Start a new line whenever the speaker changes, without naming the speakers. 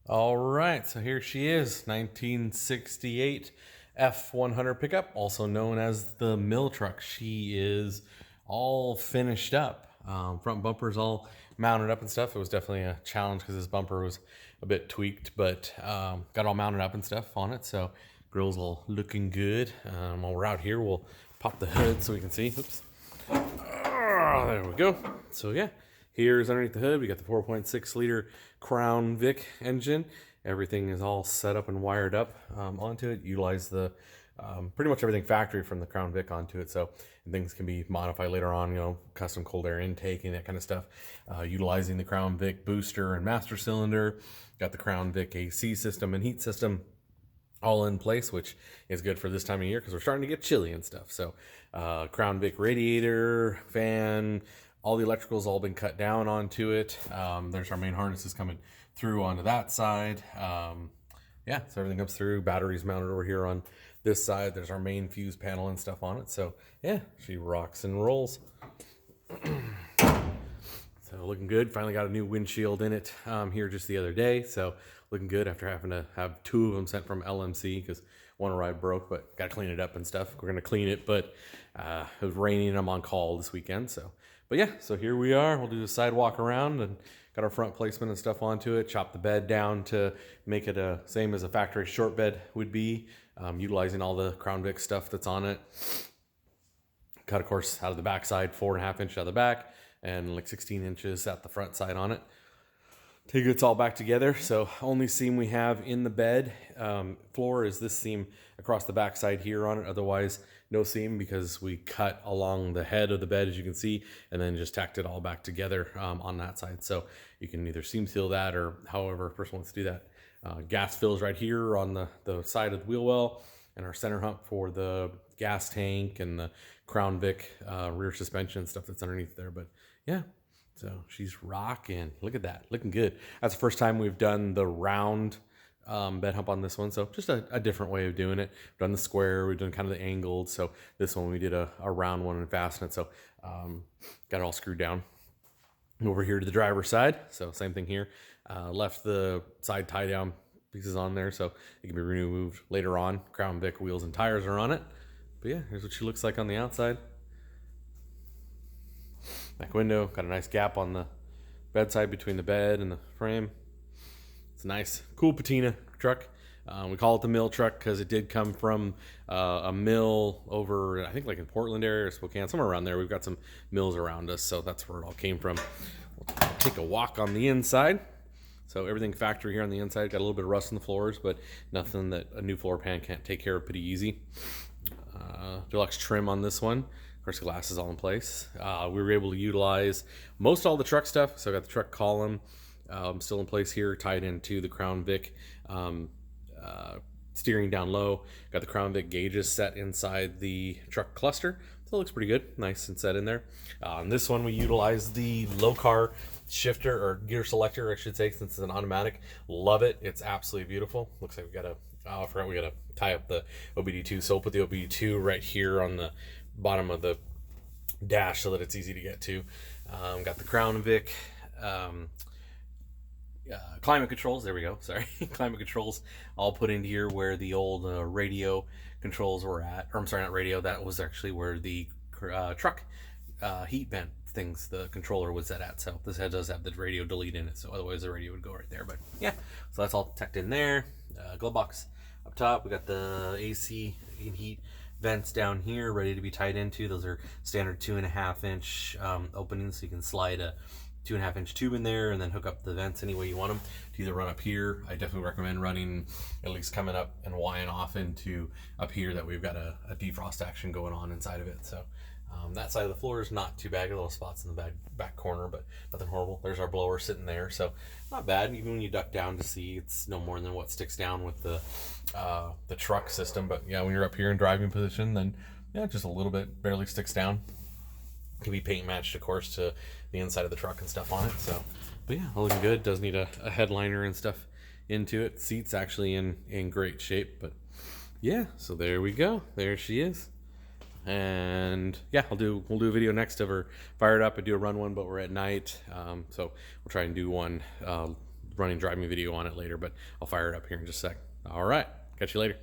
All right, so here she is, 1968 F100 pickup, also known as the mill truck. She is all finished up. Front bumper's all mounted up and stuff. It was definitely a challenge because this bumper was a bit tweaked, but got all mounted up and stuff on it. So grill's all looking good. While we're out here, we'll pop the hood so we can see. Oops. There we go. So yeah, here's underneath the hood. We got the 4.6 liter Crown Vic engine. Everything is all set up and wired up onto it. Utilize the pretty much everything factory from the Crown Vic onto it. So things can be modified later on, you know, custom cold air intake and that kind of stuff. Utilizing the Crown Vic booster and master cylinder. Got the Crown Vic AC system and heat system all in place, which is good for this time of year because we're starting to get chilly and stuff. So Crown Vic radiator, fan, all the electricals all been cut down onto it. There's our main harnesses coming through onto that side. Yeah, so everything comes through. Batteries mounted over here on this side. There's our main fuse panel and stuff on it. So yeah, she rocks and rolls. So looking good. Finally got a new windshield in it here just the other day. So looking good after having to have two of them sent from LMC because one arrived broke, but got to clean it up and stuff. We're going to clean it, but it was raining and I'm on call this weekend. So, but yeah, so here we are. We'll do the sidewalk around and got our front placement and stuff onto it. Chop the bed down to make it a same as a factory short bed would be, utilizing all the Crown Vic stuff that's on it. Cut, of course, out of the back side, 4.5 inches out of the back and like 16 inches at the front side on it. Take it all back together. So only seam we have in the bed floor is this seam across the back side here on it. Otherwise, no seam because we cut along the head of the bed, as you can see, and then just tacked it all back together on that side. So you can either seam seal that or however a person wants to do that. Gas fills right here on the side of the wheel well, and our center hump for the gas tank and the Crown Vic rear suspension and stuff that's underneath there. But yeah, so she's rocking. Look at that, looking good. That's the first time we've done the round bed hump on this one, so just a different way of doing it. We've done the square, we've done kind of the angled. So this one we did a round one and fastened it. So got it all screwed down. Over here to the driver's side, so same thing here. Left the side tie down pieces on there, so it can be removed later on. Crown Vic wheels and tires are on it. But yeah, here's what she looks like on the outside. Back window, got a nice gap on the bedside between the bed and the frame. It's a nice, cool patina truck. We call it the mill truck because it did come from a mill over, I think, like in Portland area or Spokane, somewhere around there. We've got some mills around us, so that's where it all came from. We'll take a walk on the inside. So everything factory here on the inside. Got a little bit of rust on the floors, but nothing that a new floor pan can't take care of pretty easy. Deluxe trim on this one. Of course, the glass is all in place. We were able to utilize most all the truck stuff. So I got the truck column still in place here, tied into the Crown Vic steering down low. Got the Crown Vic gauges set inside the truck cluster. So it looks pretty good, nice and set in there. On this one, we utilize the Lokar shifter or gear selector, I should say, since it's an automatic. Love it. It's absolutely beautiful. Looks like we got I forgot we got to tie up the OBD2. So we'll put the OBD2 right here on the bottom of the dash so that it's easy to get to. Got the Crown Vic climate controls. There we go. Sorry, climate controls all put in here where the old radio controls were at. Or I'm sorry, not radio. That was actually where the truck heat vent things, the controller was set at. So this head does have the radio delete in it. So otherwise the radio would go right there. But yeah, so that's all tucked in there. Glove box up top. We got the AC and heat vents down here ready to be tied into. Those are standard 2.5 inch openings, so you can slide a 2.5 inch tube in there and then hook up the vents any way you want them to either run up here. I definitely recommend running at least coming up and wiring off into up here that we've got a defrost action going on inside of it. So that side of the floor is not too bad. A little spots in the back corner, but nothing horrible. There's our blower sitting there, so not bad. Even when you duck down to see, it's no more than what sticks down with the truck system. But yeah, when you're up here in driving position, then yeah, just a little bit, barely sticks down. Can be paint matched, of course, to the inside of the truck and stuff on it. So, but yeah, looking good. Does need a headliner and stuff into it. Seat's actually in great shape. But yeah, so there we go. There she is. And yeah, we'll do a video next of her fired up and do a run one, but we're at night, so we'll try and do one running driving video on it later, but I'll fire it up here in just a sec. All right, catch you later.